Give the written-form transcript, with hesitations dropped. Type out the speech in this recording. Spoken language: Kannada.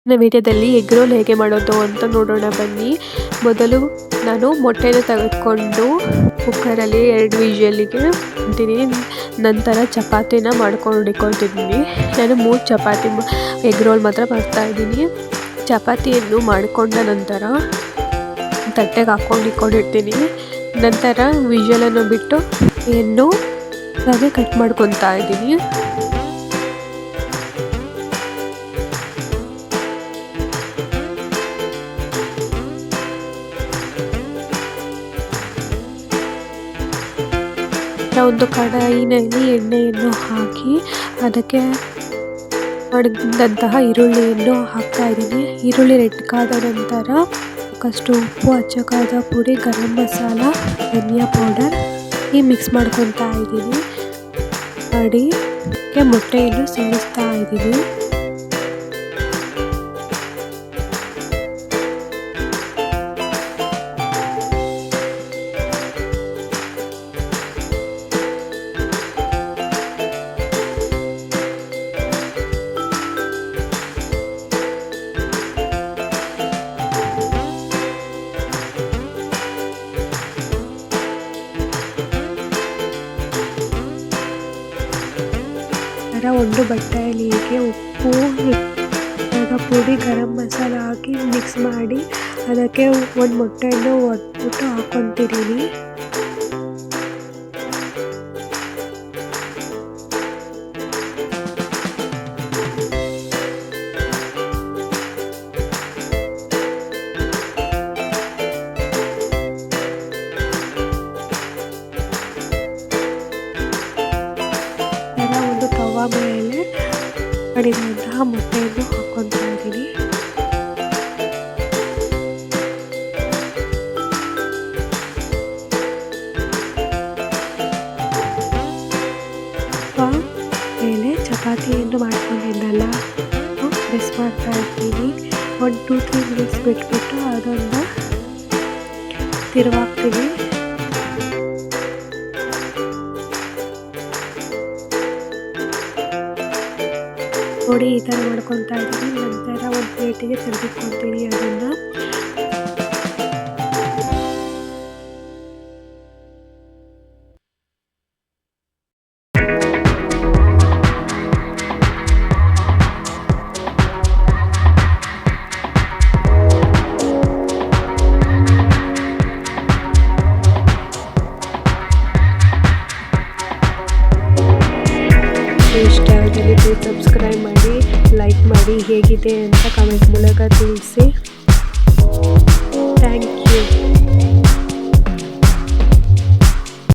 ವಿಡಿಯೋದಲ್ಲಿ ಎಗ್ ರೋಲ್ ಹೇಗೆ ಮಾಡೋದು ಅಂತ ನೋಡೋಣ ಬನ್ನಿ. ಮೊದಲು ನಾನು ಮೊಟ್ಟೆನ ತೆಗೆದುಕೊಂಡು ಕುಕ್ಕರಲ್ಲಿ 2 ವಿಷಲಿಗೆ ಇಡ್ತೀನಿ. ನಂತರ ಚಪಾತಿನ ಮಾಡ್ಕೊಂಡಿದ್ದೀನಿ. ನಾನು 3 ಚಪಾತಿ ಎಗ್ ರೋಲ್ ಮಾತ್ರ ಮಾಡ್ತಾಯಿದ್ದೀನಿ. ಚಪಾತಿಯನ್ನು ಮಾಡಿಕೊಂಡ ನಂತರ ತಟ್ಟೆಗೆ ಹಾಕ್ಕೊಂಡಿರ್ತೀನಿ. ನಂತರ ವಿಷಲನ್ನು ಬಿಟ್ಟು ಎಣ್ಣೆ ಹಾಗೆ ಕಟ್ ಮಾಡ್ಕೊತಾ ಇದ್ದೀನಿ. ಒಂದು ಕಡಾಯಿನಲ್ಲಿ ಎಣ್ಣೆಯನ್ನು ಹಾಕಿ ಅದಕ್ಕೆ ಮಾಡಿದಂತಹ ಈರುಳ್ಳಿಯನ್ನು ಹಾಕ್ತಾ ಇದ್ದೀನಿ. ಈರುಳ್ಳಿ ರೆಡ್ಗಾದ ನಂತರ ಸಾಕಷ್ಟು ಉಪ್ಪು, ಅಚ್ಚ ಖಾರದ ಪುಡಿ, ಗರಂ ಮಸಾಲ, ಧನಿಯಾ ಪೌಡರ್ ಮಿಕ್ಸ್ ಮಾಡ್ಕೊತಾ ಇದ್ದೀನಿ. ಮೊಟ್ಟೆಯನ್ನು ಸೇರಿಸ್ತಾ ಇದ್ದೀನಿ. ಒಂದು ಬಟ್ಟೆಯಲ್ಲಿ ಉಪ್ಪು, ಪುಡಿ, ಗರಂ ಮಸಾಲ ಹಾಕಿ ಮಿಕ್ಸ್ ಮಾಡಿ ಅದಕ್ಕೆ ಒಂದು ಮೊಟ್ಟೆಯನ್ನು ಒಡೆದ್ಬಿಟ್ಟು ಹಾಕ್ಕೊತಿದ್ದೀನಿ. ತವಾ ಮೇಲೆ ಮಾಡಿದಂತಹ ಮೊಟ್ಟೆಯನ್ನು ಹಾಕ್ಕೊತಾ ಇದ್ದೀನಿ. ಮೇಲೆ ಚಪಾತಿಯನ್ನು ಮಾಡ್ಕೊಂಡಿದ್ದಲ್ಲ ಪ್ರೆಸ್ ಮಾಡ್ತಾ ಇದ್ದೀನಿ. 1-2-3 ಮಿನಿಟ್ಸ್ ಬಿಟ್ಬಿಟ್ಟು ಅದನ್ನು ತಿರುವಾಕ್ತೀನಿ. ನೋಡಿ ಈ ಥರ ಮಾಡ್ಕೊತಾ ಇದ್ದೀನಿ. ನಂತರ ಒಂದು ಪ್ಲೇಟಿಗೆ ತೆಗೆದುಕೊತೀನಿ ಅದನ್ನು. ಇಷ್ಟ ಆದಲ್ಲಿ ಪ್ಲೀಸ್ ಸಬ್ಸ್ಕ್ರೈಬ್ ಮಾಡಿ, ಲೈಕ್ ಮಾಡಿ, ಹೇಗಿದೆ ಅಂತ ಕಮೆಂಟ್ ಮೂಲಕ ತಿಳಿಸಿ.